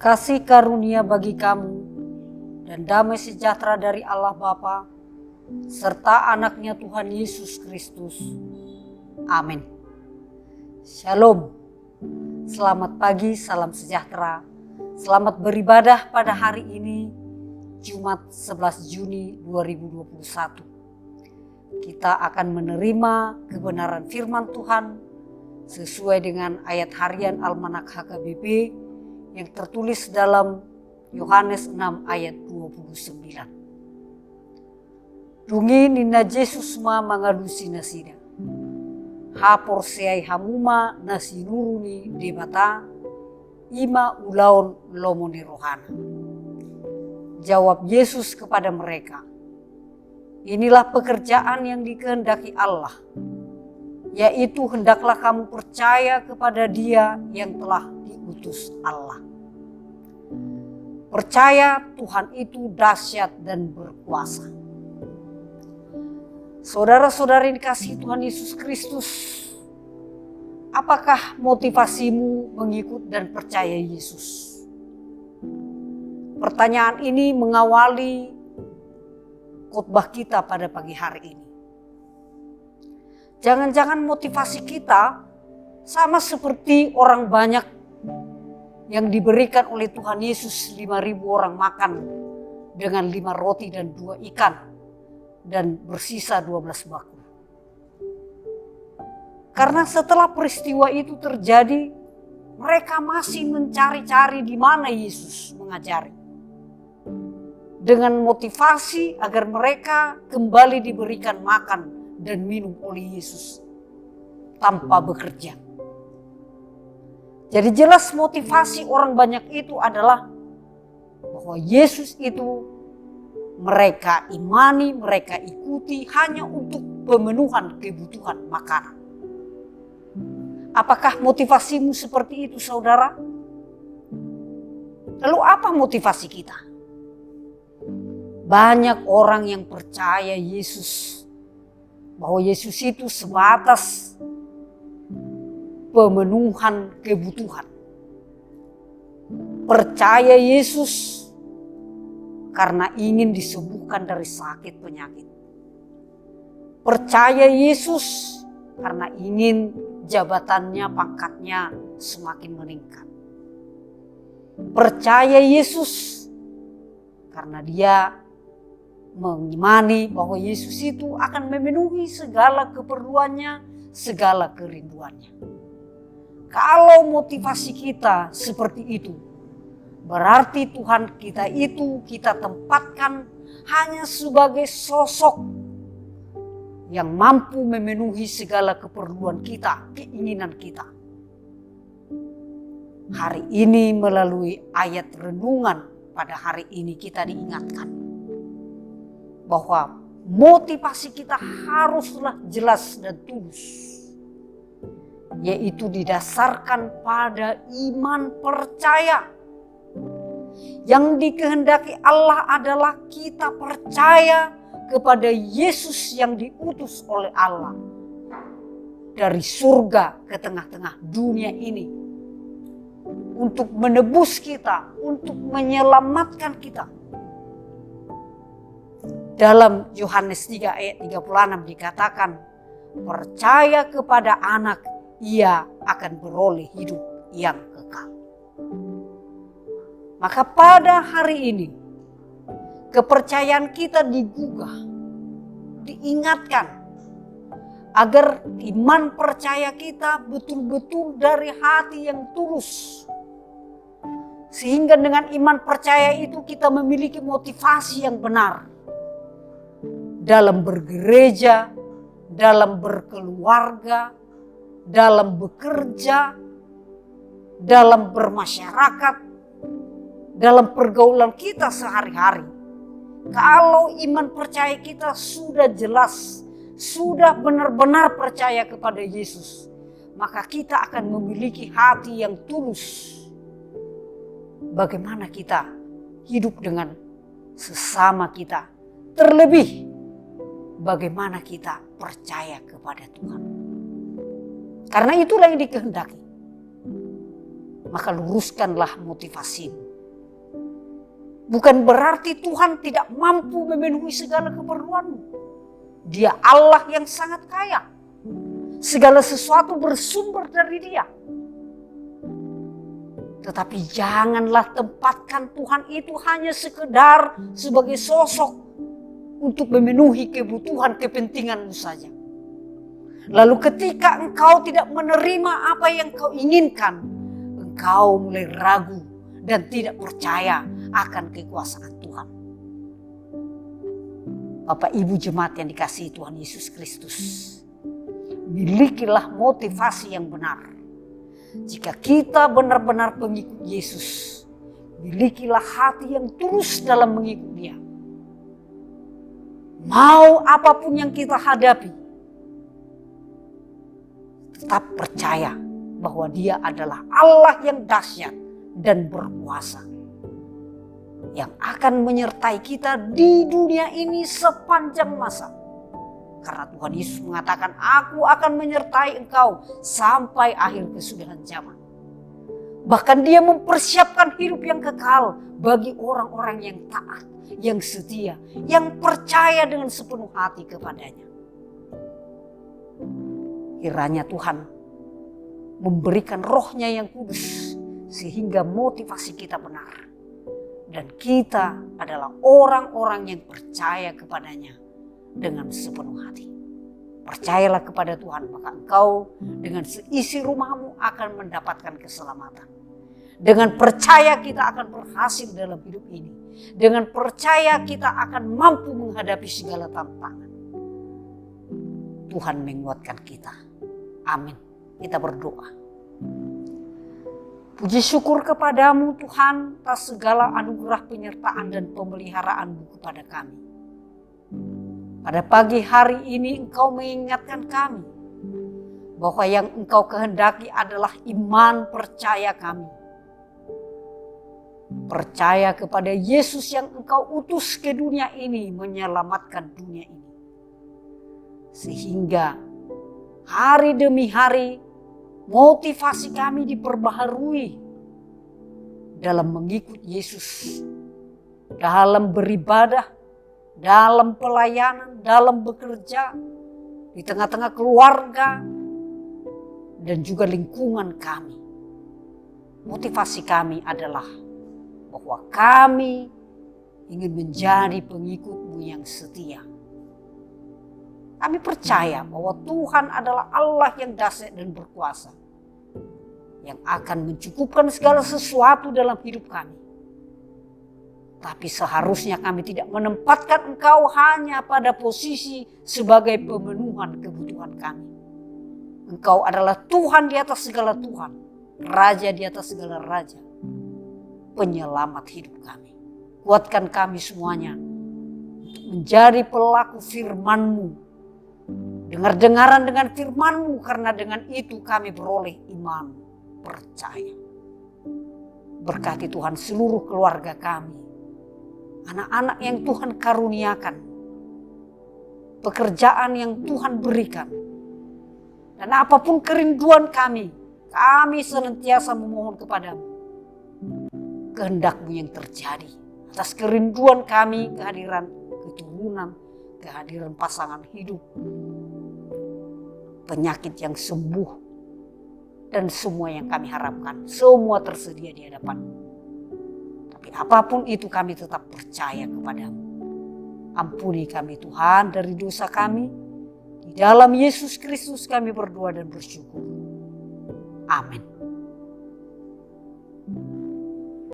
kasih karunia bagi kamu, dan damai sejahtera dari Allah Bapa, serta anaknya Tuhan Yesus Kristus. Amin. Shalom. Selamat pagi, salam sejahtera. Selamat beribadah pada hari ini, Jumat 11 Juni 2021. Kita akan menerima kebenaran firman Tuhan sesuai dengan ayat harian Almanak HKBP yang tertulis dalam Yohanes 6 ayat 29. Dungi nina Jesus ma mangalusi nasida. Hapor seai hamuma nasi nuruni debata ima ulaun lomoni rohana. Jawab Yesus kepada mereka, inilah pekerjaan yang dikehendaki Allah, yaitu hendaklah kamu percaya kepada Dia yang telah diutus Allah. Percaya Tuhan itu dahsyat dan berkuasa. Saudara-saudari dikasihi Tuhan Yesus Kristus, apakah motivasimu mengikut dan percaya Yesus? Pertanyaan ini mengawali khotbah kita pada pagi hari ini. Jangan-jangan motivasi kita sama seperti orang banyak yang diberikan oleh Tuhan Yesus 5.000 orang makan dengan 5 roti dan 2 ikan dan bersisa 12 bakul. Karena setelah peristiwa itu terjadi, mereka masih mencari-cari di mana Yesus mengajari. Dengan motivasi agar mereka kembali diberikan makan dan minum oleh Yesus tanpa bekerja. Jadi jelas motivasi orang banyak itu adalah bahwa Yesus itu mereka imani, mereka ikuti hanya untuk pemenuhan kebutuhan makanan. Apakah motivasimu seperti itu, saudara? Lalu apa motivasi kita? Banyak orang yang percaya Yesus, bahwa Yesus itu sebatas pemenuhan kebutuhan. Percaya Yesus karena ingin disembuhkan dari sakit penyakit. Percaya Yesus karena ingin jabatannya, pangkatnya semakin meningkat. Percaya Yesus karena dia mengimani bahwa Yesus itu akan memenuhi segala keperluannya, segala kerinduannya. Kalau motivasi kita seperti itu, berarti Tuhan kita itu kita tempatkan hanya sebagai sosok yang mampu memenuhi segala keperluan kita, keinginan kita. Hari ini melalui ayat renungan pada hari ini kita diingatkan bahwa motivasi kita haruslah jelas dan tulus, yaitu didasarkan pada iman percaya. Yang dikehendaki Allah adalah kita percaya kepada Yesus yang diutus oleh Allah dari surga ke tengah-tengah dunia ini untuk menebus kita, untuk menyelamatkan kita. Dalam Yohanes 3 ayat 36 dikatakan, percaya kepada anak, ia akan beroleh hidup yang kekal. Maka pada hari ini, kepercayaan kita digugah, diingatkan agar iman percaya kita betul-betul dari hati yang tulus. Sehingga dengan iman percaya itu kita memiliki motivasi yang benar dalam bergereja, dalam berkeluarga, dalam bekerja, dalam bermasyarakat, dalam pergaulan kita sehari-hari. Kalau iman percaya kita sudah jelas, sudah benar-benar percaya kepada Yesus, maka kita akan memiliki hati yang tulus. Bagaimana kita hidup dengan sesama kita, terlebih bagaimana kita percaya kepada Tuhan. Karena itulah yang dikehendaki. Maka luruskanlah motivasimu. Bukan berarti Tuhan tidak mampu memenuhi segala keperluanmu. Dia Allah yang sangat kaya. Segala sesuatu bersumber dari Dia. Tetapi janganlah tempatkan Tuhan itu hanya sekedar sebagai sosok untuk memenuhi kebutuhan kepentinganmu saja. Lalu ketika engkau tidak menerima apa yang kau inginkan, engkau mulai ragu dan tidak percaya akan kekuasaan Tuhan. Bapak Ibu jemaat yang dikasihi Tuhan Yesus Kristus, milikilah motivasi yang benar. Jika kita benar-benar pengikut Yesus, milikilah hati yang tulus dalam mengikut Dia. Mau apapun yang kita hadapi, tetap percaya bahwa Dia adalah Allah yang dahsyat dan berkuasa, yang akan menyertai kita di dunia ini sepanjang masa. Karena Tuhan Yesus mengatakan, aku akan menyertai engkau sampai akhir kesudahan zaman. Bahkan Dia mempersiapkan hidup yang kekal bagi orang-orang yang taat, yang setia, yang percaya dengan sepenuh hati kepadanya. Kiranya Tuhan memberikan Roh-Nya yang kudus sehingga motivasi kita benar. Dan kita adalah orang-orang yang percaya kepadanya dengan sepenuh hati. Percayalah kepada Tuhan, maka engkau dengan seisi rumahmu akan mendapatkan keselamatan. Dengan percaya kita akan berhasil dalam hidup ini. Dengan percaya kita akan mampu menghadapi segala tantangan. Tuhan menguatkan kita. Amin. Kita berdoa. Puji syukur kepadamu Tuhan atas segala anugerah penyertaan dan pemeliharaan-Mu kepada kami. Pada pagi hari ini Engkau mengingatkan kami bahwa yang Engkau kehendaki adalah iman percaya kami. Percaya kepada Yesus yang Engkau utus ke dunia ini menyelamatkan dunia ini. Sehingga hari demi hari motivasi kami diperbaharui dalam mengikut Yesus, dalam beribadah, dalam pelayanan, dalam bekerja, di tengah-tengah keluarga, dan juga lingkungan kami. Motivasi kami adalah bahwa kami ingin menjadi pengikut-Mu yang setia. Kami percaya bahwa Tuhan adalah Allah yang dahsyat dan berkuasa, yang akan mencukupkan segala sesuatu dalam hidup kami. Tapi seharusnya kami tidak menempatkan Engkau hanya pada posisi sebagai pemenuhan kebutuhan kami. Engkau adalah Tuhan di atas segala Tuhan, Raja di atas segala Raja, penyelamat hidup kami. Kuatkan kami semuanya untuk menjadi pelaku firman-Mu. Dengar-dengaran dengan firman-Mu, karena dengan itu kami beroleh iman percaya. Berkati Tuhan seluruh keluarga kami, anak-anak yang Tuhan karuniakan, pekerjaan yang Tuhan berikan, dan apapun kerinduan kami senantiasa memohon kepadamu. Kehendak-Mu yang terjadi atas kerinduan kami, kehadiran keturunan, kehadiran pasangan hidup, penyakit yang sembuh, dan semua yang kami harapkan, semua tersedia di hadapan. Tapi apapun itu kami tetap percaya kepadamu. Ampuni kami Tuhan dari dosa kami. Di dalam Yesus Kristus kami berdoa dan bersyukur. Amin.